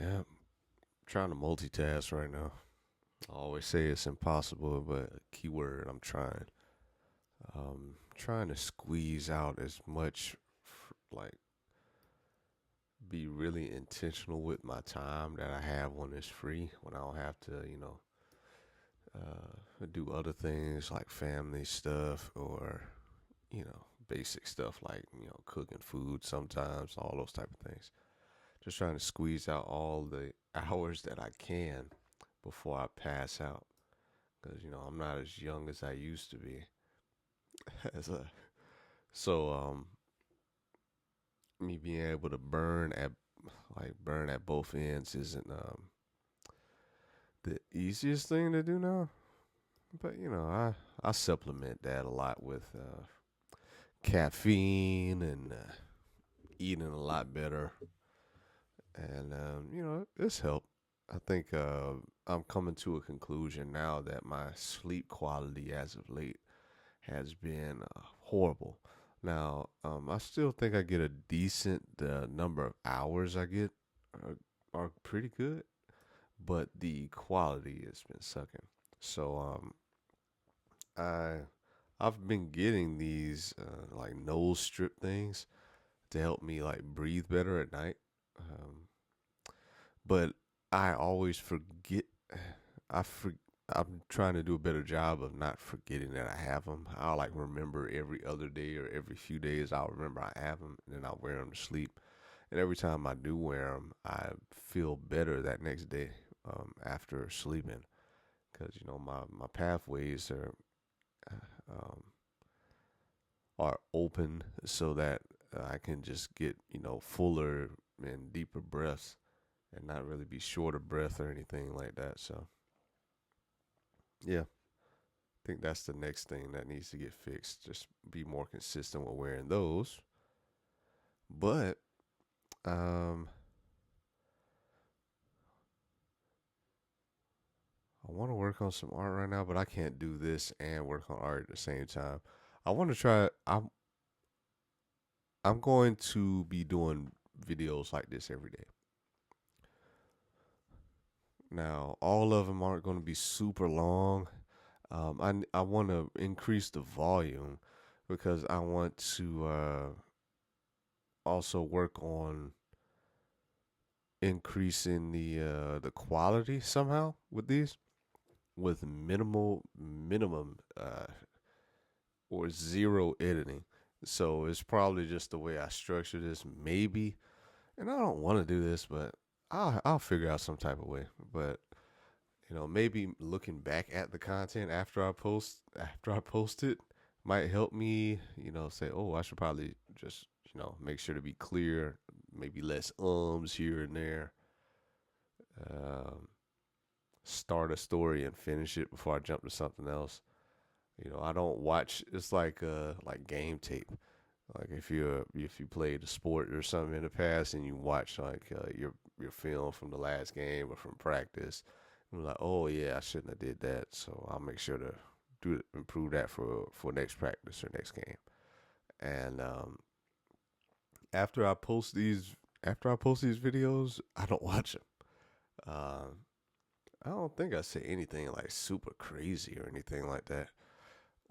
Yeah, I'm trying to multitask right now. I always say it's impossible, but keyword, I'm trying. Trying to squeeze out as much, like, be really intentional with my time that I have when it's free, when I don't have to, do other things like family stuff or, basic stuff like, cooking food sometimes, all those type of things. Just trying to squeeze out all the hours that I can before I pass out. Because, I'm not as young as I used to be. as a, so, me being able to burn at both ends isn't the easiest thing to do now. But, I supplement that a lot with caffeine and eating a lot better. And, it's helped. I think I'm coming to a conclusion now that my sleep quality as of late has been horrible. Now, I still think I get a decent number of hours I get are pretty good, but the quality has been sucking. So, I I've been getting these like nose strip things to help me like breathe better at night. Um, but I always forget. I for, I'm trying to do a better job of not forgetting that I have them. I'll like remember every other day or every few days. I'll remember I have them, and then I'll wear them to sleep. And every time I do wear them, I feel better that next day after sleeping because my pathways um, are open so that I can just get fuller and deeper breaths and not really be short of breath or anything like that. So yeah, I think that's the next thing that needs to get fixed. Just be more consistent with wearing those. But um, I want to work on some art right now, but I can't do this and work on art at the same time. I want to try. I'm going to be doing videos like this every day. Now, all of them aren't going to be super long. I want to increase the volume because I want to also work on increasing the quality somehow with these with minimum or zero editing. So it's probably just the way I structure this, maybe. And I don't want to do this, but I'll figure out some type of way. But maybe looking back at the content after I post it might help me, say, oh, I should probably just, make sure to be clear, maybe less ums here and there. Um, Start a story and finish it before I jump to something else. I don't watch. It's like game tape. Like if you played a sport or something in the past and you watch like your film from the last game or from practice, I'm like, oh yeah, I shouldn't have did that. So I'll make sure to improve that for next practice or next game. And after I post these after I post these videos, I don't watch them. Um, I don't think I say anything like super crazy or anything like that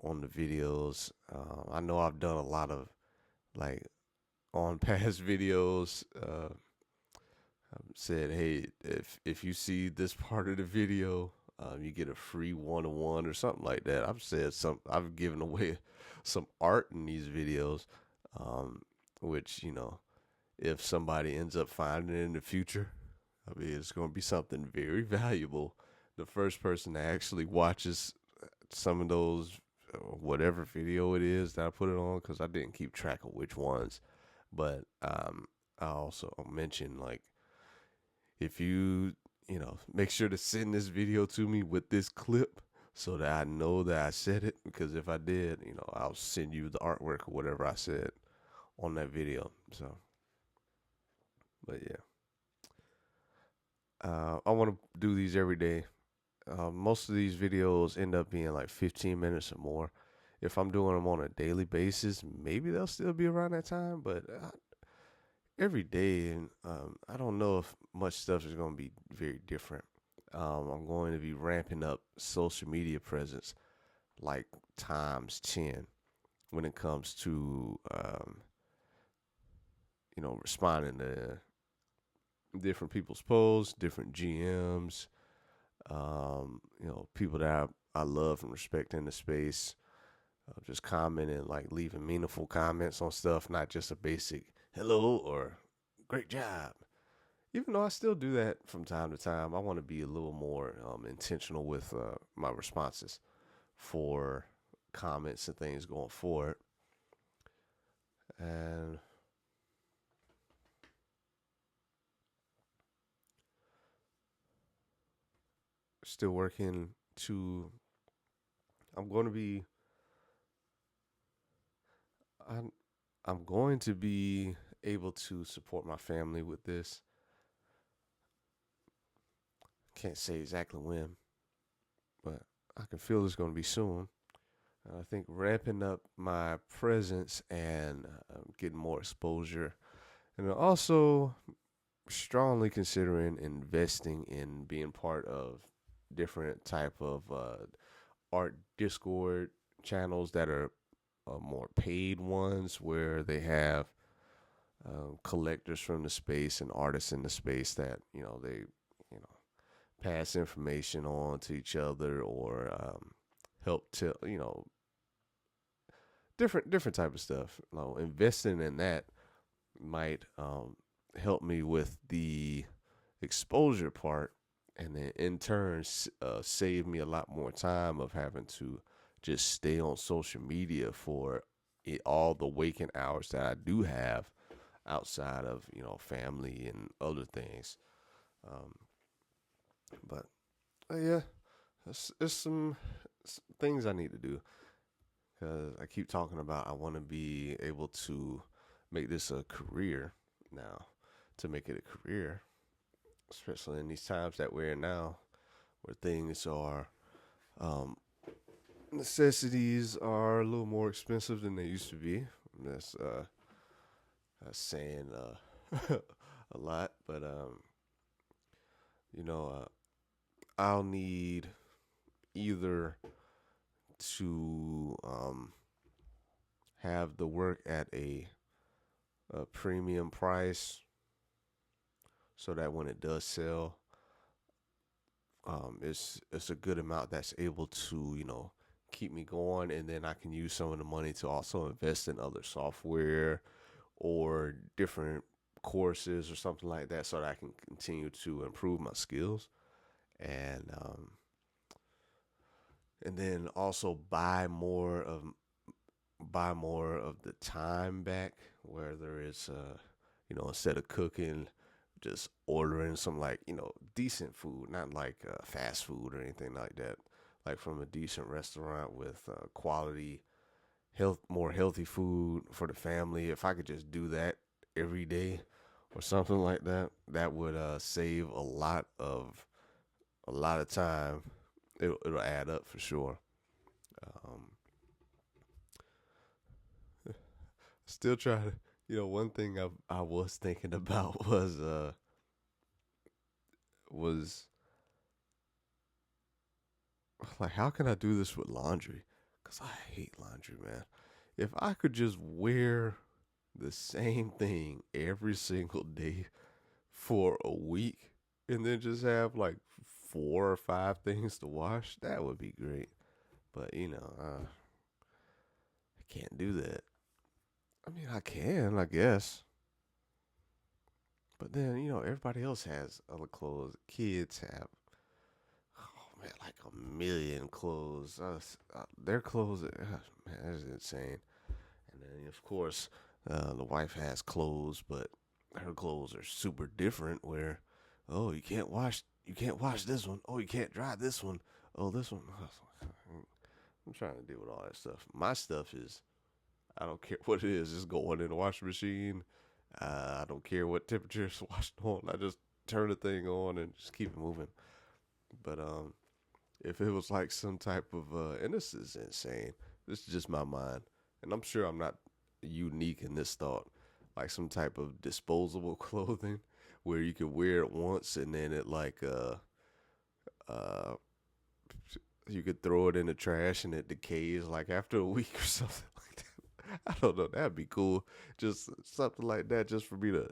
on the videos. I know I've done a lot of like on past videos. Said, hey, if you see this part of the video, you get a free 1-on-1 or something like that. I've given away some art in these videos, um, which if somebody ends up finding it in the future, I mean, it's going to be something very valuable. The first person that actually watches some of those, whatever video it is that I put it on, because I didn't keep track of which ones, but I also mentioned like if make sure to send this video to me with this clip so that I know that I said it. Because if I did, I'll send you the artwork or whatever I said on that video. So, but yeah, I want to do these every day. Most of these videos end up being like 15 minutes or more. If I'm doing them on a daily basis, maybe they'll still be around that time, but every day, and I don't know if much stuff is going to be very different. I'm going to be ramping up social media presence like times 10 when it comes to responding to different people's posts, different GMs, people that I love and respect in the space. Just commenting, like leaving meaningful comments on stuff, not just a basic hello or great job. Even though I still do that from time to time, I want to be a little more intentional with my responses for comments and things going forward. And still working to, I'm going to be, I'm, I'm going to be able to support my family with this. Can't say exactly when, but I can feel it's going to be soon. I think ramping up my presence and getting more exposure, and also strongly considering investing in being part of different type of art Discord channels that are more paid ones where they have collectors from the space and artists in the space that they pass information on to each other or help tell different type of stuff. Investing in that might help me with the exposure part, and then in turn save me a lot more time of having to just stay on social media for all the waking hours that I do have outside of family and other things. Um, but yeah, it's some things I need to do because I keep talking about I want to be able to make this a career now. To make it a career, especially in these times that we're in now, where things are um, necessities are a little more expensive than they used to be. That's saying a lot, but you know, I'll need either to have the work at a premium price so that when it does sell, it's a good amount that's able to keep me going, and then I can use some of the money to also invest in other software or different courses or something like that, so that I can continue to improve my skills and then also buy more of the time back, whether it's instead of cooking, just ordering some like decent food, not like fast food or anything like that, like from a decent restaurant with quality more healthy food for the family. If I could just do that every day or something like that, that would save a lot of time. It'll add up for sure. Um, Still trying to, one thing I was thinking about was like, how can I do this with laundry? Cause I hate laundry, man. If I could just wear the same thing every single day for a week, and then just have like 4 or 5 things to wash, that would be great. But I can't do that. I mean, I can, I guess. But then, everybody else has other clothes. Kids have, oh man, like a million clothes. Their clothes, man, that's insane. And then, of course, the wife has clothes, but her clothes are super different. Where, oh, you can't wash this one. Oh, you can't dry this one. Oh, this one. I'm trying to deal with all that stuff. My stuff is, I don't care what it is. Just going in the washing machine. I don't care what temperature it's washed on. I just turn the thing on and just keep it moving. But if it was like some type of, and this is insane. This is just my mind, and I'm sure I'm not unique in this thought. like some type of disposable clothing where you could wear it once and then it uh you could throw it in the trash and it decays like after a week or something like that. I don't know. That'd be cool. Just something like that, just for me to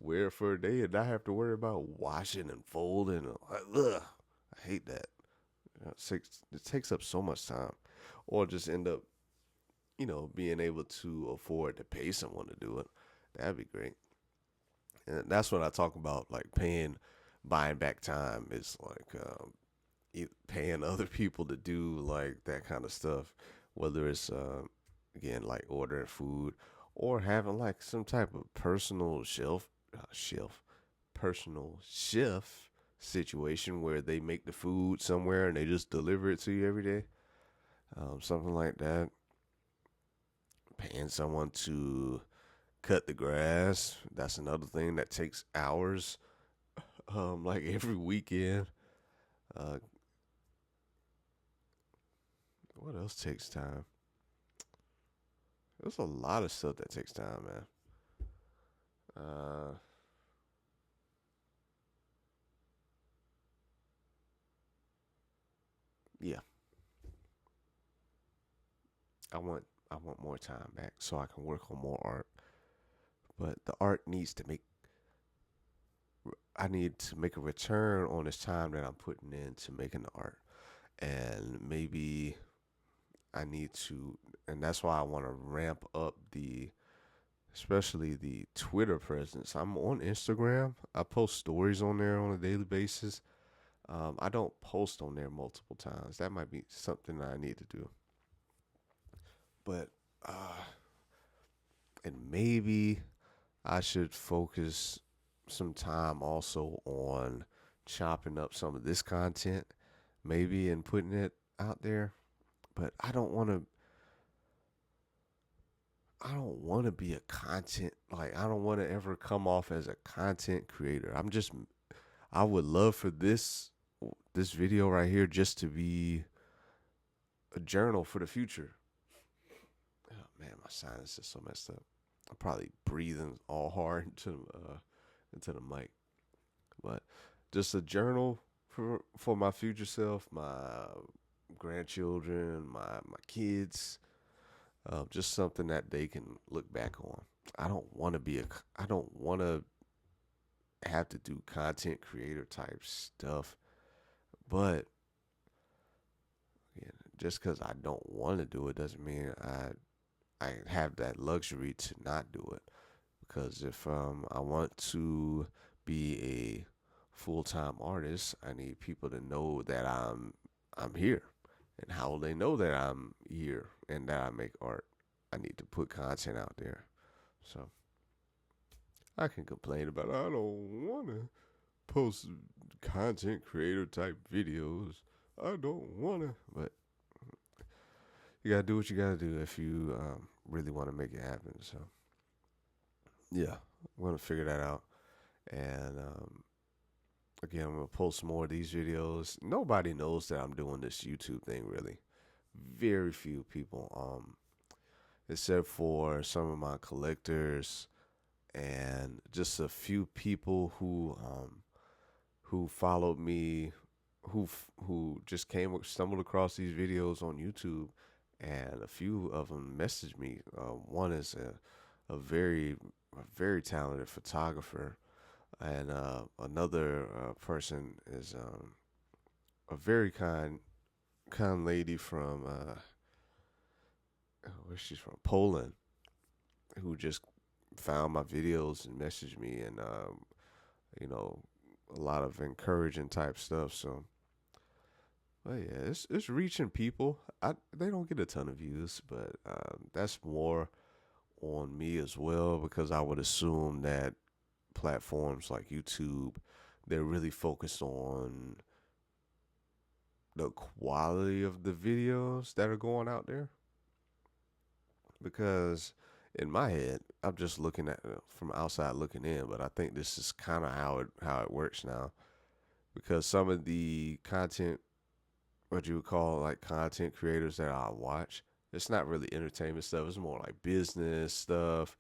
wear it for a day and not have to worry about washing and folding. Ugh, I hate that. It takes up so much time, or just end up being able to afford to pay someone to do it. That'd be great. And that's what I talk about, like buying back time. Is like paying other people to do like that kind of stuff, whether it's again like ordering food or having like some type of personal chef situation where they make the food somewhere and they just deliver it to you every day. Something like that. Paying someone to cut the grass. That's another thing that takes hours. Like every weekend. Uh, what else takes time? There's a lot of stuff that takes time, man. Uh, yeah, I want I want more time back so I can work on more art. But the art needs to make I need to make a return on this time that I'm putting into making the art. And maybe I need to, and that's why I want to ramp up especially the Twitter presence. I'm on Instagram. I post stories on there on a daily basis. I don't post on there multiple times. That might be something that I need to do. But, and maybe I should focus some time also on chopping up some of this content, maybe, and putting it out there. But I don't want to be a content, like I don't want to ever come off as a content creator. I would love for this video right here just to be a journal for the future. Oh man, my sinus is so messed up. I'm probably breathing all hard into the mic, but just a journal for my future self, my grandchildren, my kids. Just something that they can look back on. I don't want to have to do content creator type stuff, but yeah, just because I don't want to do it doesn't mean I have that luxury to not do it. Because if I want to be a full time artist, I need people to know that I'm here. And how will they know that I'm here and that I make art? I need to put content out there. So I can complain about I don't want to post content creator type videos. I don't want to, but you gotta do what you gotta do if you really want to make it happen. So yeah, I'm gonna figure that out. And again, I'm gonna post more of these videos. Nobody knows that I'm doing this YouTube thing really. Very few people, except for some of my collectors and just a few people who followed me, who just stumbled across these videos on YouTube, and a few of them messaged me. One is a very talented photographer, and another person is a very kind lady from where she's from, Poland, who just found my videos and messaged me, and you know a lot of encouraging type stuff. So, but yeah, it's reaching people. They don't get a ton of views, but that's more on me as well, because I would assume that platforms like YouTube, they're really focused on the quality of the videos that are going out there. Because in my head, I'm just looking at it from outside looking in, but I think this is kind of how it works now. Because some of the content, what you would call like content creators that I watch, it's not really entertainment stuff. It's more like business stuff,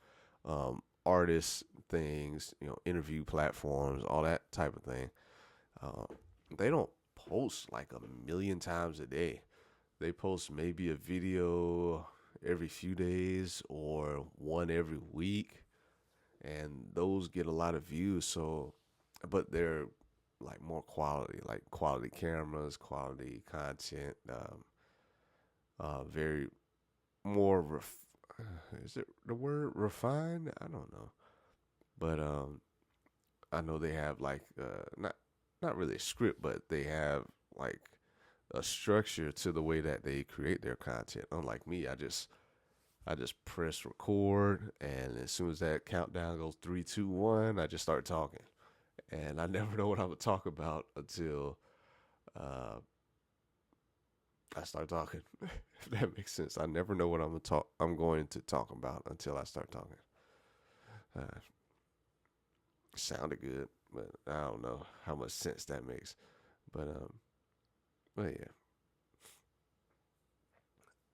artist things, interview platforms, all that type of thing. Uh, they don't post like a million times a day. They post maybe a video every few days or one every week, and those get a lot of views. So, but they're like more quality, like quality cameras, quality content, very more. Is it the word refined? I don't know, but I know they have like not really a script, but they have like a structure to the way that they create their content. Unlike me, I just press record, and as soon as that countdown goes 3, 2, 1, I just start talking, and I never know what I'm gonna talk about until uh, I start talking. If that makes sense, I never know what I'm going to talk about until I start talking. Uh, Sounded good, but I don't know how much sense that makes. But yeah,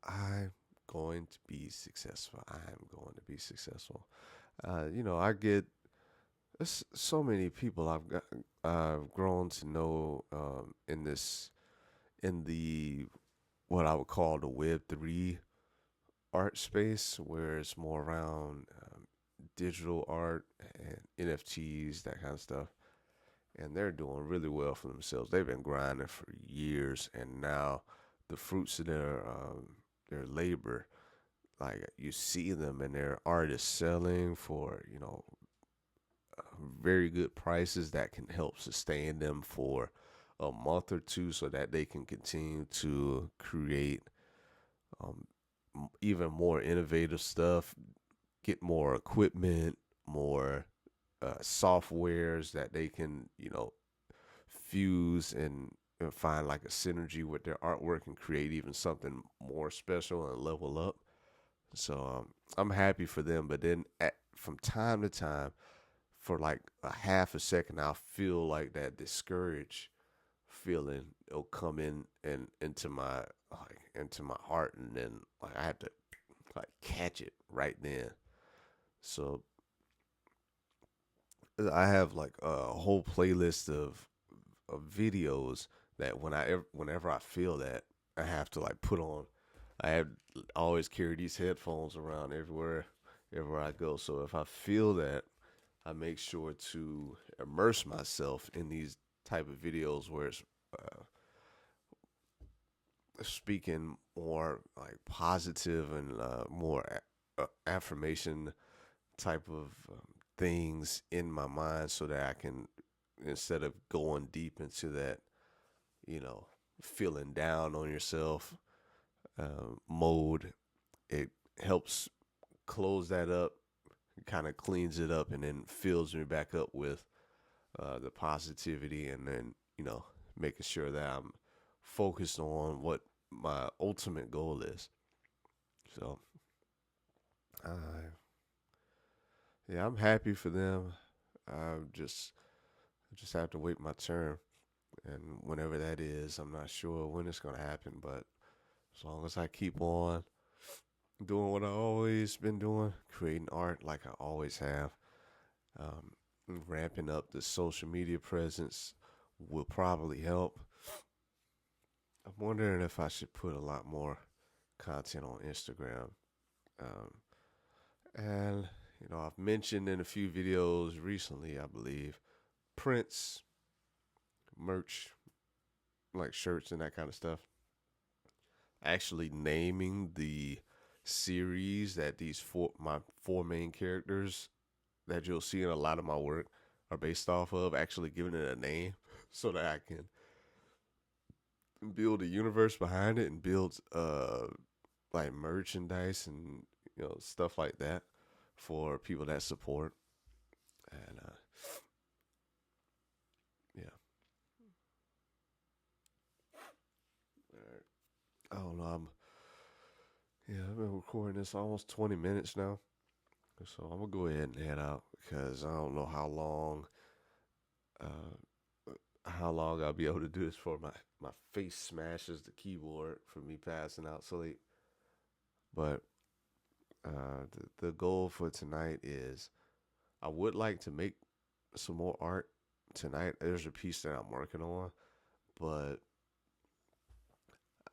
I'm going to be successful. I'm going to be successful. I get so many people I've grown to know in the what I would call the Web3 art space, where it's more around digital art and NFTs, that kind of stuff. And they're doing really well for themselves. They've been grinding for years, and now the fruits of their labor, like you see them, and their art is selling for very good prices that can help sustain them for a month or two, so that they can continue to create um, even more innovative stuff, get more equipment, more softwares that they can fuse and find like a synergy with their artwork and create even something more special and level up. So I'm happy for them. But then from time to time, for like a half a second, I'll feel like that discouraged feeling will come in and into my heart, and then like I have to like catch it right then. So I have like a whole playlist of videos that whenever I feel that, I have to like put on. I have always carry these headphones around everywhere I go. So if I feel that, I make sure to immerse myself in these type of videos where it's uh, speaking more like positive and more affirmation type of things in my mind, so that I can, instead of going deep into that, you know, feeling down on yourself mode, it helps close that up, kind of cleans it up, and then fills me back up with the positivity, and then making sure that I'm focused on what my ultimate goal is. So, yeah, I'm happy for them. I just have to wait my turn, and whenever that is, I'm not sure when it's gonna happen. But as long as I keep on doing what I always been doing, creating art like I always have, um, ramping up the social media presence will probably help. I'm wondering if I should put a lot more content on Instagram. Um, and I've mentioned in a few videos recently, I believe, prints, merch, like shirts and that kind of stuff. Actually naming the series that my four main characters that you'll see in a lot of my work are based off of, actually giving it a name so that I can build a universe behind it and build like merchandise and stuff like that for people that support. And yeah, all right. I don't know. I've been recording this almost 20 minutes now, so I'm gonna go ahead and head out because I don't know how long I'll be able to do this for. My face smashes the keyboard from me passing out sleep. But The goal for tonight is I would like to make some more art tonight. There's a piece that I'm working on, but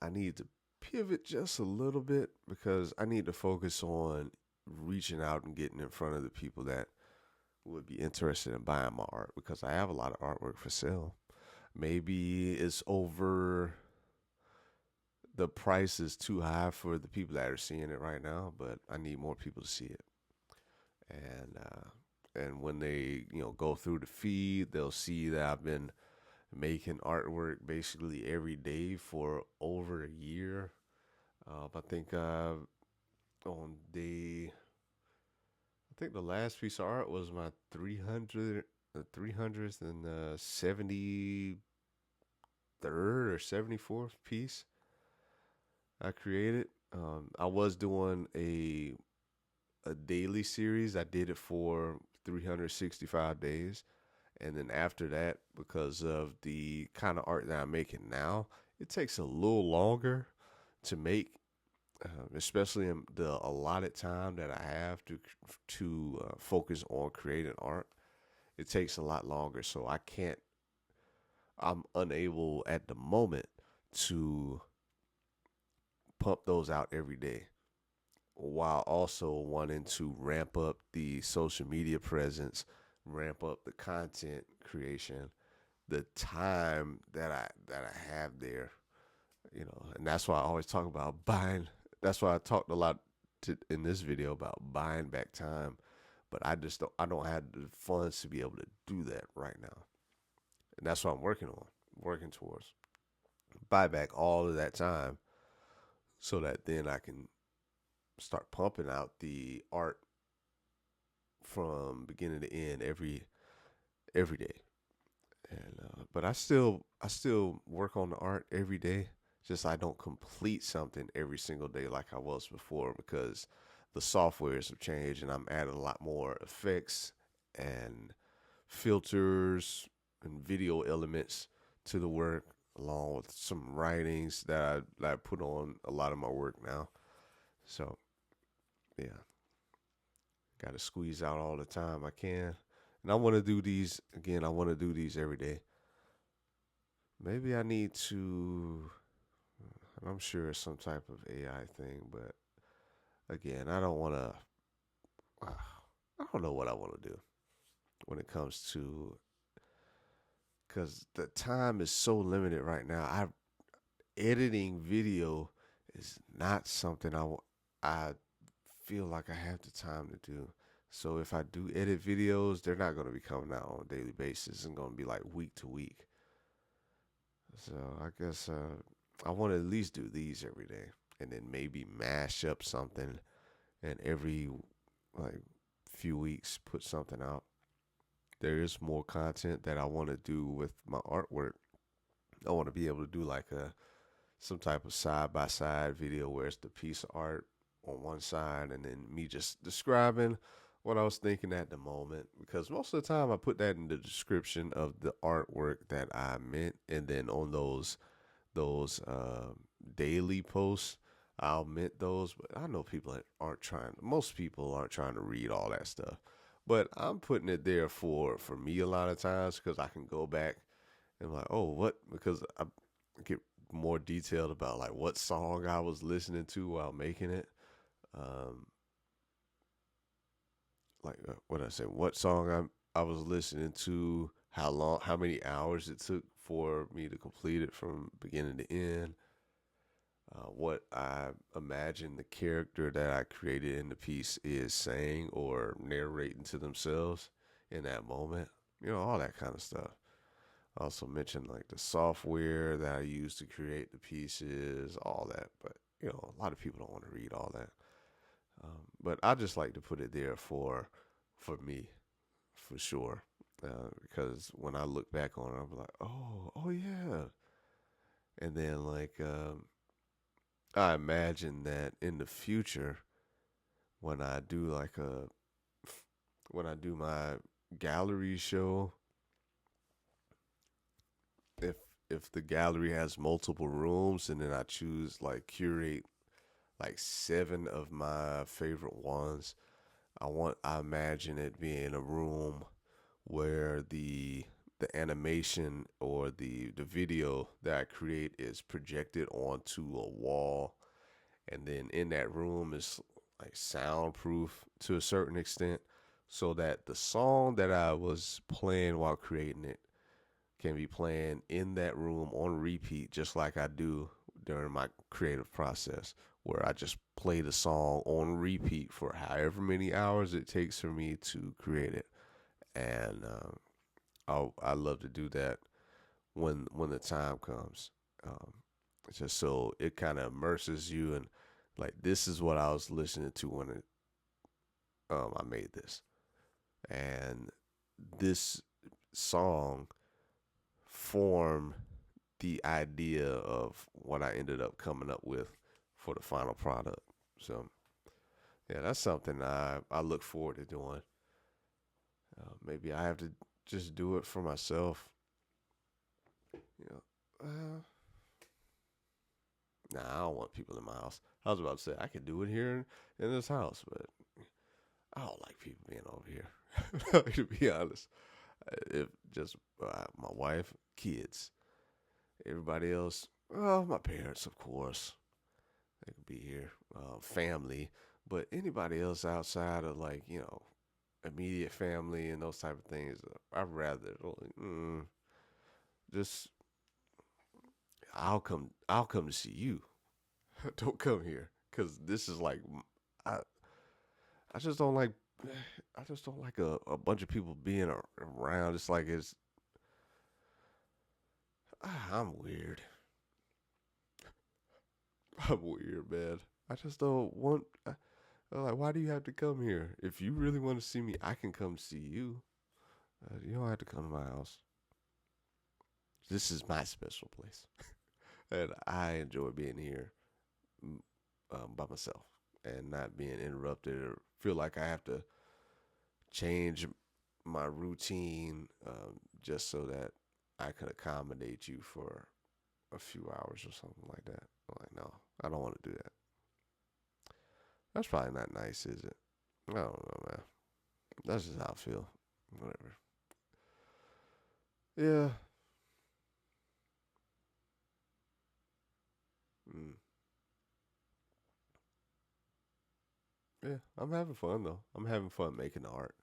I need to pivot just a little bit because I need to focus on reaching out and getting in front of the people that would be interested in buying my art, because I have a lot of artwork for sale. Maybe it's over, the price is too high for the people that are seeing it right now, but I need more people to see it. And when they go through the feed, they'll see that I've been making artwork basically every day for over a year. I think on day, I think the last piece of art was my 373rd or 74th piece I created. I was doing a daily series. I did it for 365 days. And then after that, because of the kind of art that I'm making now, it takes a little longer to make, especially in the allotted time that I have to focus on creating art. It takes a lot longer, so I'm unable at the moment to pump those out every day, while also wanting to ramp up the social media presence, ramp up the content creation, the time that I have there, and that's why I always talk about buying. That's why I talked a lot in this video about buying back time, but I don't have the funds to be able to do that right now, and that's what I'm working towards. Buy back all of that time so that then I can start pumping out the art from beginning to end every day. And but I still work on the art every day. Just I don't complete something every single day like I was before, because the softwares have changed and I'm adding a lot more effects and filters and video elements to the work, along with some writings that I put on a lot of my work now. So yeah, got to squeeze out all the time I can. And I want to do these again. I want to do these every day. Maybe I need to, and I'm sure it's some type of AI thing, but again, I don't want to, I don't know what I want to do when it comes to, because the time is so limited right now. Editing video is not something I feel like I have the time to do. So if I do edit videos, they're not going to be coming out on a daily basis. It's going to be like week to week. So I guess I want to at least do these every day, and then maybe mash up something, and every like few weeks put something out. There is more content that I want to do with my artwork. I want to be able to do like a some type of side by side video where it's the piece of art on one side and then me just describing what I was thinking at the moment, because most of the time I put that in the description of the artwork that I meant, and then on those daily posts I'll mint those. But I know people that aren't trying, most people aren't trying to read all that stuff, but I'm putting it there for me a lot of times, because I can go back and like, oh, what, because I get more detailed about like what song I was listening to while making it. Um, what I said, what song I was listening to, how long, how many hours it took for me to complete it from beginning to end. What I imagine the character that I created in the piece is saying or narrating to themselves in that moment. All that kind of stuff. I also mentioned like the software that I use to create the pieces, all that. But a lot of people don't want to read all that. But I just like to put it there for me, for sure. Because when I look back on it, I'm like, oh yeah. And then like I imagine that in the future, when I do like a when I do my gallery show, if if the gallery has multiple rooms and then I choose like curate like 7 of my favorite ones. I imagine it being a room where the animation or the video that I create is projected onto a wall, and then in that room is like soundproof to a certain extent, so that the song that I was playing while creating it can be playing in that room on repeat, just like I do during my creative process, where I just play the song on repeat for however many hours it takes for me to create it. And I love to do that when the time comes. Um, just so it kind of immerses you in, like, this is what I was listening to when I made this, and this song formed the idea of what I ended up coming up with for the final product. So yeah, that's something I look forward to doing. Maybe I have to just do it for myself. You know, nah, I don't want people in my house. I was about to say I could do it here in this house, but I don't like people being over here. To be honest, if just my wife, kids, everybody else, well, my parents, of course, they could be here, family, but anybody else outside of, like, immediate family and those type of things, I'd rather just I'll come to see you. Don't come here, because this is like I I just don't like I just don't like a bunch of people being around. It's like I'm weird. I'm weird, man. I just don't want. I'm like, why do you have to come here? If you really want to see me, I can come see you. You don't have to come to my house. This is my special place, and I enjoy being here by myself and not being interrupted or feel like I have to change my routine just so that I can accommodate you for a few hours or something like that. I'm like, no, I don't want to do that. That's probably not nice, is it? I don't know, man. That's just how I feel. Whatever. Yeah. Mm. Yeah. I'm having fun though. I'm having fun making the art.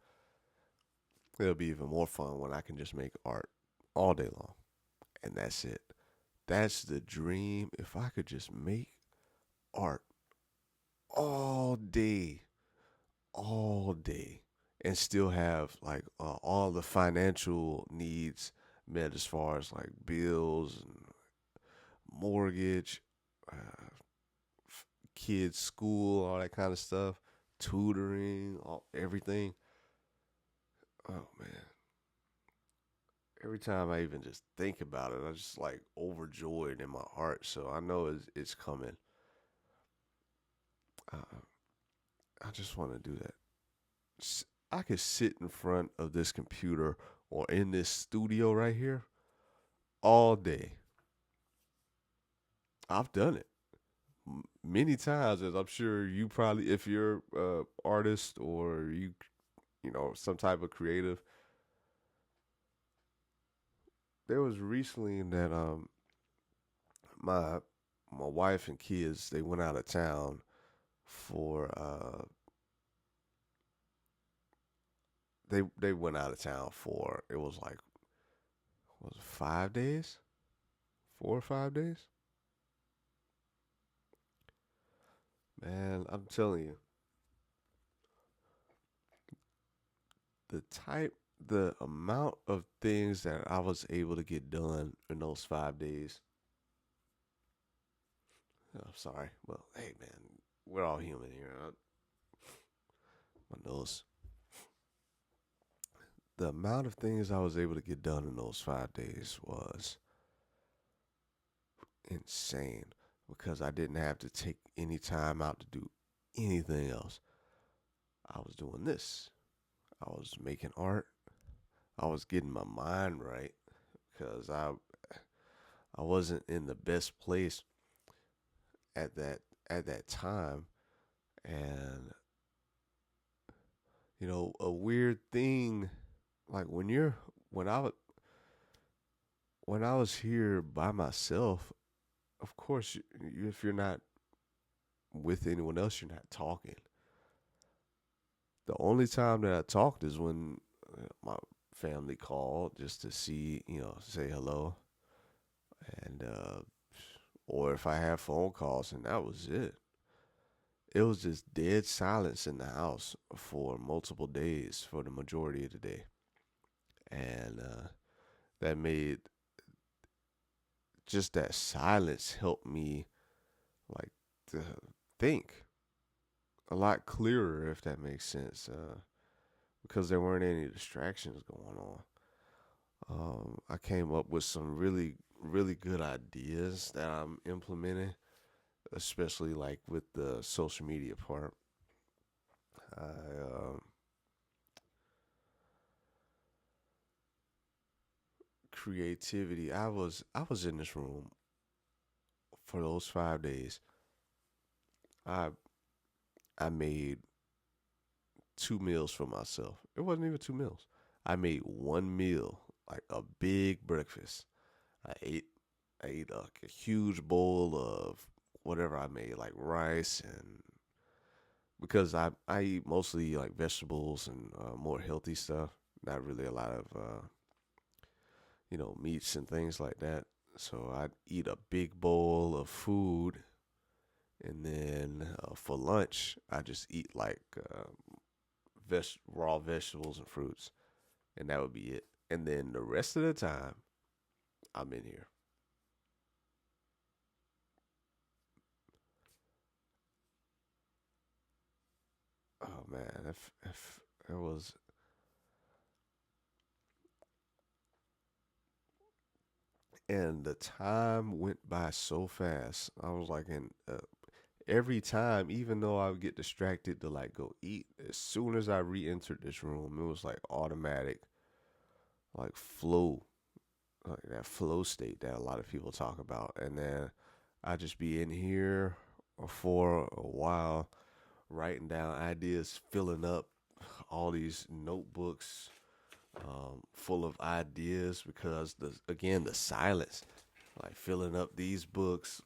It'll be even more fun when I can just make art all day long. And that's it. That's the dream. If I could just make art all day, all day, and still have like all the financial needs met, as far as like bills and mortgage, uh, kids' school, all that kind of stuff, tutoring, everything. Oh man, every time I even just think about it, I just like overjoyed in my heart. So I know it's coming. Uh, I just want to do that. I could sit in front of this computer or in this studio right here all day. I've done it many times, as I'm sure you probably, if you're artist or some type of creative. There was recently that my my wife and kids, they went out of town for they went out of town for, it was like, was it 5 days, 4 or 5 days. Man, I'm telling you, the type the amount of things that I was able to get done in those 5 days. I'm sorry. Well, hey man, we're all human here. My nose. The amount of things I was able to get done in those 5 days was insane, because I didn't have to take any time out to do anything else. I was doing this. I was making art. I was getting my mind right, because I wasn't in the best place at that at that time. And a weird thing, like when I was when I was here by myself, of course, if you're not with anyone else, you're not talking. The only time that I talked is when my family called just to see, say hello, and or if I had phone calls, and that was it. It was just dead silence in the house for multiple days for the majority of the day, and that made just that silence helped me like to think a lot clearer, if that makes sense, because there weren't any distractions going on. I came up with some really, really good ideas that I'm implementing, especially like with the social media part. I, creativity. I was in this room for those 5 days. I I made 2 meals for myself. It wasn't even 2 meals. I made one meal, like a big breakfast. I ate I ate a huge bowl of whatever I made, like rice, and because I eat mostly like vegetables and more healthy stuff, not really a lot of meats and things like that. So I'd eat a big bowl of food, and then for lunch I just eat like raw vegetables and fruits, and that would be it. And then the rest of the time I'm in here. Oh man, if it was, and the time went by so fast. I was like, in every time, even though I would get distracted to like go eat, as soon as I re-entered this room, it was like automatic, like flow, like that flow state that a lot of people talk about. And then I just be in here for a while, writing down ideas, filling up all these notebooks full of ideas, because the silence, like filling up these books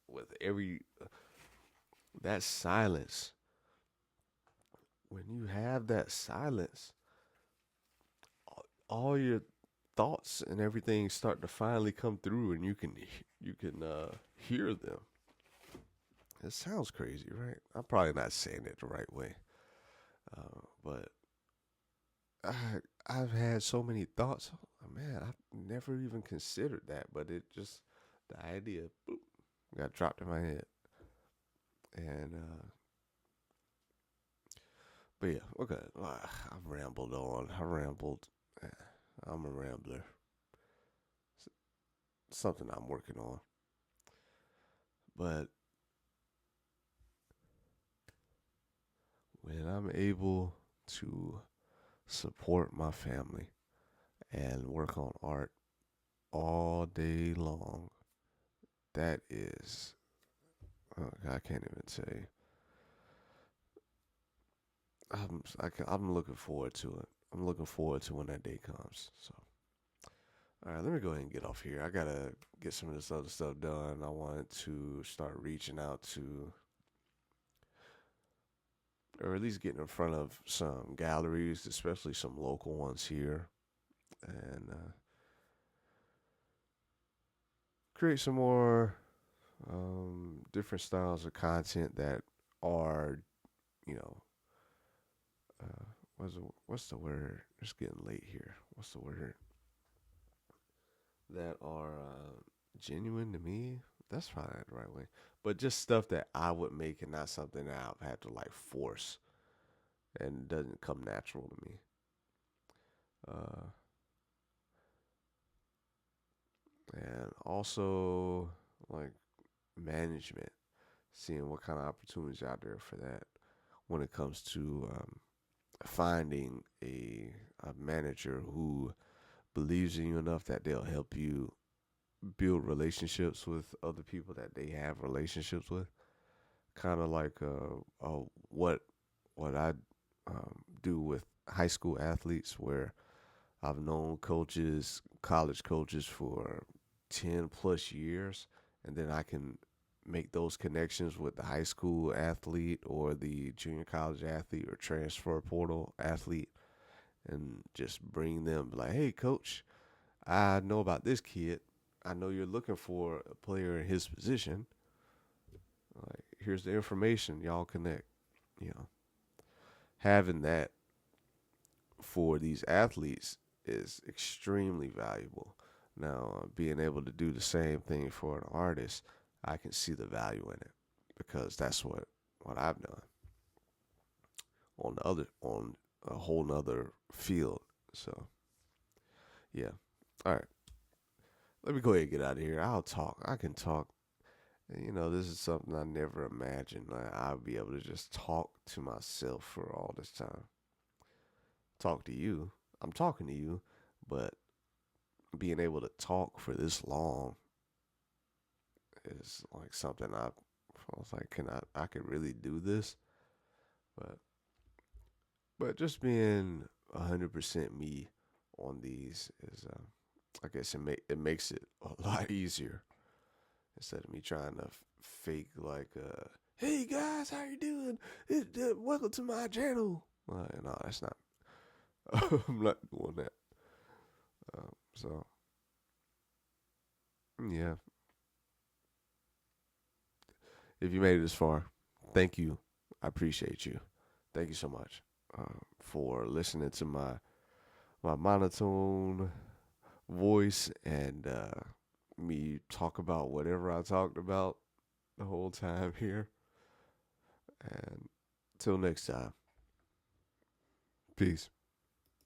with every that silence. When you have that silence, all your thoughts and everything start to finally come through, and you can hear them. It sounds crazy, right? I'm probably not saying it the right way, but I I've had so many thoughts. Oh, man, I never even considered that, but it just the idea boop, got dropped in my head, and but yeah, okay. I've rambled on. I rambled. Eh, I'm a rambler. Something I'm working on, but when I'm able to support my family and work on art all day long, that is, I can't even say. I'm looking forward to it. I'm looking forward to when that day comes. So, all right, let me go ahead and get off here. I gotta get some of this other stuff done. I wanted to start reaching out to, or at least getting in front of some galleries, especially some local ones here, and create some more different styles of content that are, you know, uh, what's the word? It's getting late here. What's the word? That are genuine to me. That's probably not the right way, but just stuff that I would make and not something that I've had to like force and doesn't come natural to me. Uh, and also like management, seeing what kind of opportunities out there for that when it comes to finding a manager who believes in you enough that they'll help you build relationships with other people that they have relationships with, kind of like what I do with high school athletes, where I've known coaches, college coaches for 10 plus years, and then I can make those connections with the high school athlete or the junior college athlete or transfer portal athlete, and just bring them like, hey, coach, I know about this kid. I know you're looking for a player in his position. Like, here's the information. Y'all connect. You know, having that for these athletes is extremely valuable. Now, being able to do the same thing for an artist, I can see the value in it because that's what I've done on a whole nother field. So yeah, all right. Let me go ahead and get out of here. I'll talk. I can talk. You know, this is something I never imagined. Like, I'll be able to just talk to myself for all this time. Talk to you. I'm talking to you, but being able to talk for this long is like something I was like, I could really do this, but just being 100% me on these is, I guess it makes it a lot easier instead of me trying to fake like, hey guys, how you doing? Welcome to my channel. No, that's not. I'm not doing that. So yeah, if you made it this far, thank you. I appreciate you. Thank you so much for listening to my monotone voice and me talk about whatever I talked about the whole time here. And till next time, peace.